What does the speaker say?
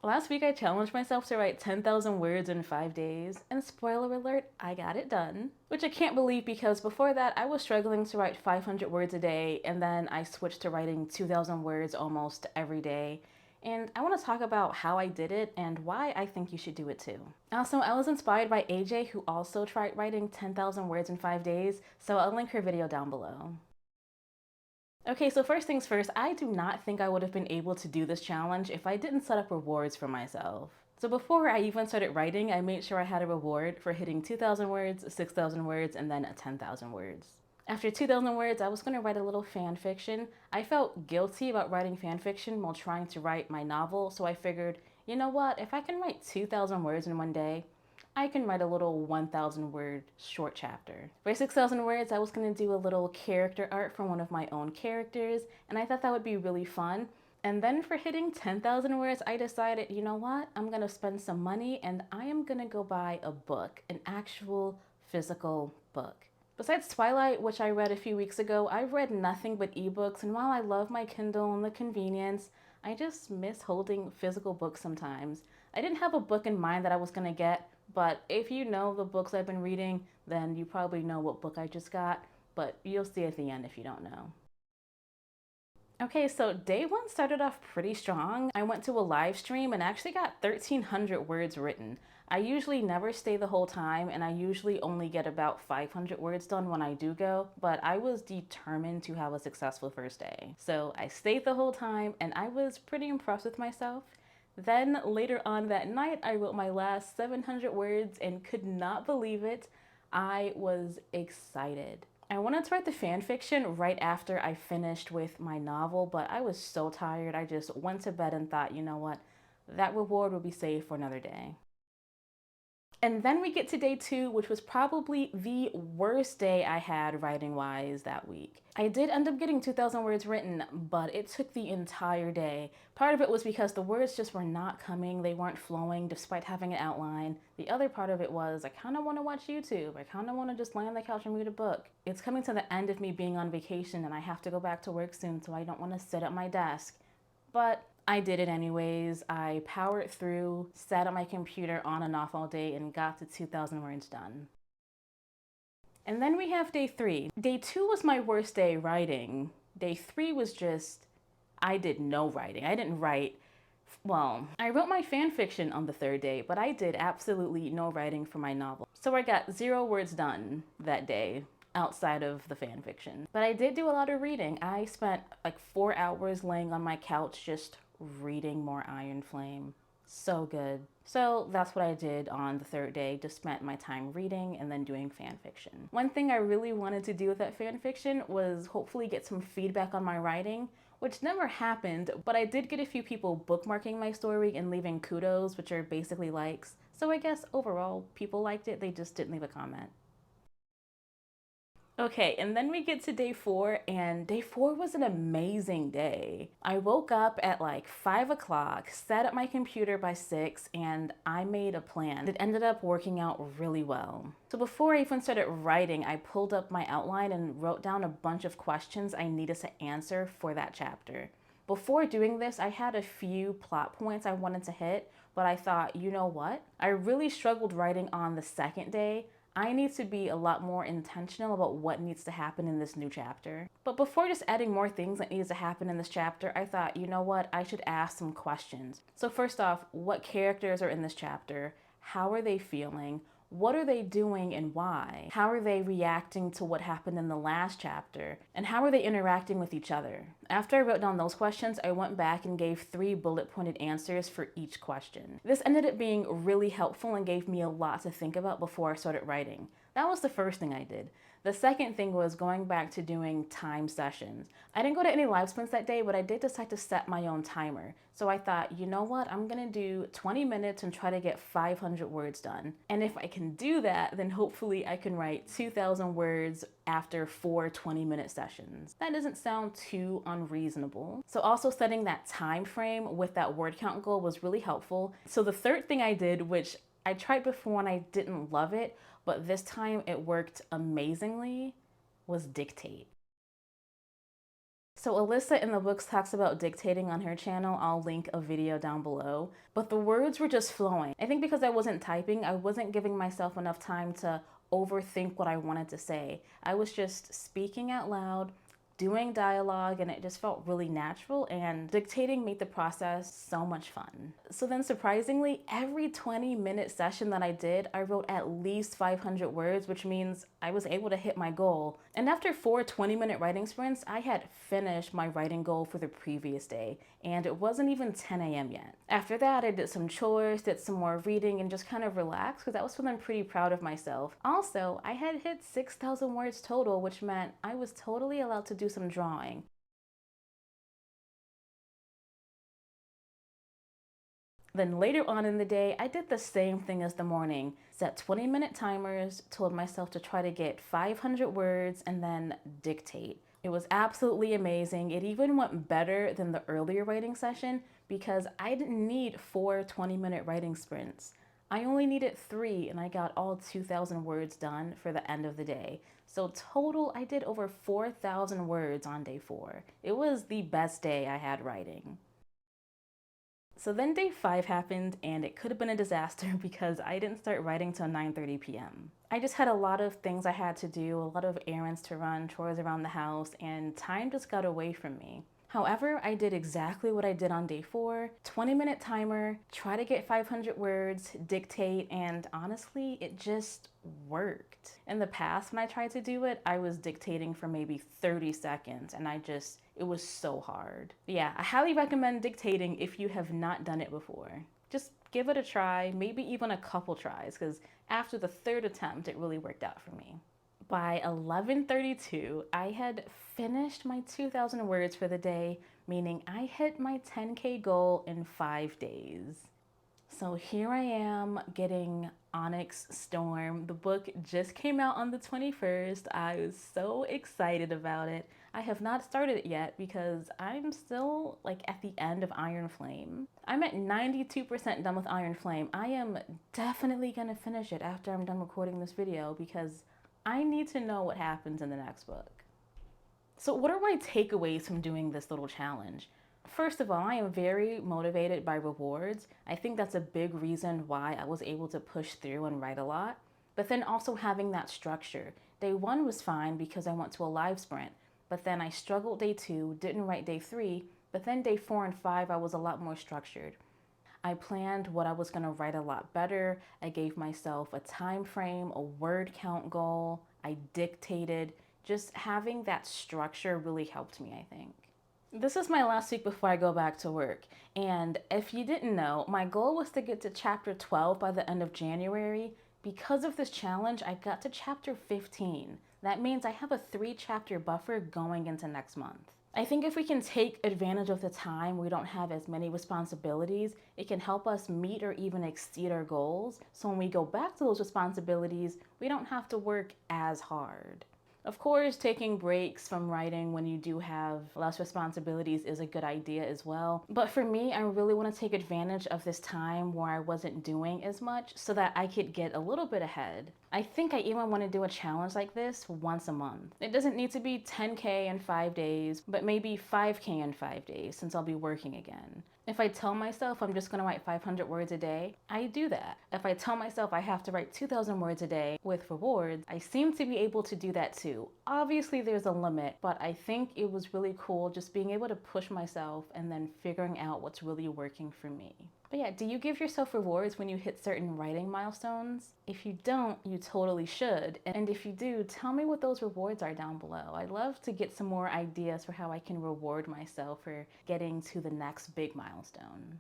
Last week I challenged myself to write 10,000 words in 5 days, and spoiler alert, I got it done. Which I can't believe because before that I was struggling to write 500 words a day, and then I switched to writing 2,000 words almost every day. And I want to talk about how I did it and why I think you should do it too. Also, I was inspired by AJ, who also tried writing 10,000 words in 5 days, so I'll link her video down below. Okay, so first things first, I do not think I would have been able to do this challenge if I didn't set up rewards for myself. So before I even started writing, I made sure I had a reward for hitting 2,000 words, 6,000 words, and then 10,000 words. After 2,000 words, I was going to write a little fan fiction. I felt guilty about writing fan fiction while trying to write my novel, so I figured, you know what, if I can write 2,000 words in one day, I can write a little 1,000 word short chapter. For 6,000 words, I was going to do a little character art for one of my own characters, and I thought that would be really fun. And then for hitting 10,000 words, I decided, you know what? I'm going to spend some money and I am going to go buy a book, an actual physical book. Besides Twilight, which I read a few weeks ago, I've read nothing but ebooks, and while I love my Kindle and the convenience, I just miss holding physical books sometimes. I didn't have a book in mind that I was going to get, but if you know the books I've been reading, then you probably know what book I just got, but you'll see at the end if you don't know. Okay, so day one started off pretty strong. I went to a live stream and actually got 1,300 words written. I usually never stay the whole time, and I usually only get about 500 words done when I do go, but I was determined to have a successful first day. So I stayed the whole time and I was pretty impressed with myself. Then later on that night, I wrote my last 700 words and could not believe it. I was excited. I wanted to write the fan fiction right after I finished with my novel, but I was so tired. I just went to bed and thought, you know what, that reward will be saved for another day. And then we get to day two, which was probably the worst day I had writing wise that week. I did end up getting 2,000 words written, but it took the entire day. Part of it was because the words just were not coming, they weren't flowing despite having an outline. The other part of it was I kind of want to watch YouTube. I kind of want to just lay on the couch and read a book. It's coming to the end of me being on vacation and I have to go back to work soon, so I don't want to sit at my desk. But I did it anyways. I powered through, sat at my computer on and off all day, and got the 2,000 words done. And then we have day three. Day two was my worst day writing. Day three was just, I did no writing. I didn't write, well, I wrote my fan fiction on the third day, but I did absolutely no writing for my novel. So I got 0 words done that day outside of the fan fiction. But I did do a lot of reading. I spent like 4 hours laying on my couch just reading more Iron Flame. So good. So that's what I did on the third day, just spent my time reading and then doing fan fiction. One thing I really wanted to do with that fan fiction was hopefully get some feedback on my writing, which never happened, but I did get a few people bookmarking my story and leaving kudos, which are basically likes. So I guess overall people liked it, they just didn't leave a comment. Okay, and then we get to day four, and day four was an amazing day. I woke up at like 5 o'clock, sat at my computer by 6, and I made a plan. It ended up working out really well. So before I even started writing, I pulled up my outline and wrote down a bunch of questions I needed to answer for that chapter. Before doing this, I had a few plot points I wanted to hit, but I thought, you know what? I really struggled writing on the second day. I need to be a lot more intentional about what needs to happen in this new chapter. But before just adding more things that needs to happen in this chapter, I thought, you know what, I should ask some questions. So first off, what characters are in this chapter? How are they feeling? What are they doing and why? How are they reacting to what happened in the last chapter? And how are they interacting with each other? After I wrote down those questions, I went back and gave 3 bullet-pointed answers for each question. This ended up being really helpful and gave me a lot to think about before I started writing. That was the first thing I did. The second thing was going back to doing time sessions. I didn't go to any live sprints that day, but I did decide to set my own timer. So I thought, you know what, I'm gonna do 20 minutes and try to get 500 words done. And if I can do that, then hopefully I can write 2,000 words after 4 20-minute sessions. That doesn't sound too unreasonable. So also setting that time frame with that word count goal was really helpful. So the third thing I did, which I tried before and I didn't love it, but this time it worked amazingly, was dictate. So Alyssa in the books talks about dictating on her channel. I'll link a video down below. But the words were just flowing. I think because I wasn't typing, I wasn't giving myself enough time to overthink what I wanted to say. I was just speaking out loud, doing dialogue, and it just felt really natural, and dictating made the process so much fun. So then surprisingly, every 20-minute session that I did, I wrote at least 500 words, which means I was able to hit my goal. And after 4 20-minute writing sprints, I had finished my writing goal for the previous day, and it wasn't even 10 a.m. yet. After that, I did some chores, did some more reading, and just kind of relaxed because I was feeling pretty proud of myself. Also, I had hit 6,000 words total, which meant I was totally allowed to do some drawing. Then later on in the day, I did the same thing as the morning. Set 20-minute timers, told myself to try to get 500 words, and then dictate. It was absolutely amazing. It even went better than the earlier writing session because I didn't need 4 20-minute writing sprints. I only needed 3, and I got all 2,000 words done for the end of the day. So total, I did over 4,000 words on day 4. It was the best day I had writing. So then day 5 happened, and it could have been a disaster because I didn't start writing till 9:30 p.m. I just had a lot of things I had to do, a lot of errands to run, chores around the house, and time just got away from me. However, I did exactly what I did on day 4, 20-minute timer, try to get 500 words, dictate, and honestly, it just worked. In the past, when I tried to do it, I was dictating for maybe 30 seconds, and it was so hard. Yeah, I highly recommend dictating if you have not done it before. Just give it a try, maybe even a couple tries, because after the 3rd attempt, it really worked out for me. By 11:32, I had finished my 2,000 words for the day, meaning I hit my 10K goal in 5 days. So here I am getting Onyx Storm. The book just came out on the 21st. I was so excited about it. I have not started it yet because I'm still like at the end of Iron Flame. I'm at 92% done with Iron Flame. I am definitely gonna finish it after I'm done recording this video because I need to know what happens in the next book. So what are my takeaways from doing this little challenge? First of all, I am very motivated by rewards. I think that's a big reason why I was able to push through and write a lot. But then also having that structure. Day 1 was fine because I went to a live sprint, but then I struggled day 2, didn't write day 3, but then day 4 and 5 I was a lot more structured. I planned what I was going to write a lot better. I gave myself a time frame, a word count goal. I dictated. Just having that structure really helped me, I think. This is my last week before I go back to work. And if you didn't know, my goal was to get to chapter 12 by the end of January. Because of this challenge, I got to chapter 15. That means I have a 3-chapter buffer going into next month. I think if we can take advantage of the time we don't have as many responsibilities, it can help us meet or even exceed our goals. So when we go back to those responsibilities, we don't have to work as hard. Of course, taking breaks from writing when you do have less responsibilities is a good idea as well. But for me, I really want to take advantage of this time where I wasn't doing as much so that I could get a little bit ahead. I think I even want to do a challenge like this once a month. It doesn't need to be 10K in 5 days, but maybe 5K in 5 days since I'll be working again. If I tell myself I'm just going to write 500 words a day, I do that. If I tell myself I have to write 2,000 words a day with rewards, I seem to be able to do that too. Obviously there's a limit, but I think it was really cool just being able to push myself and then figuring out what's really working for me. But yeah, do you give yourself rewards when you hit certain writing milestones? If you don't, you totally should. And if you do, tell me what those rewards are down below. I'd love to get some more ideas for how I can reward myself for getting to the next big milestone.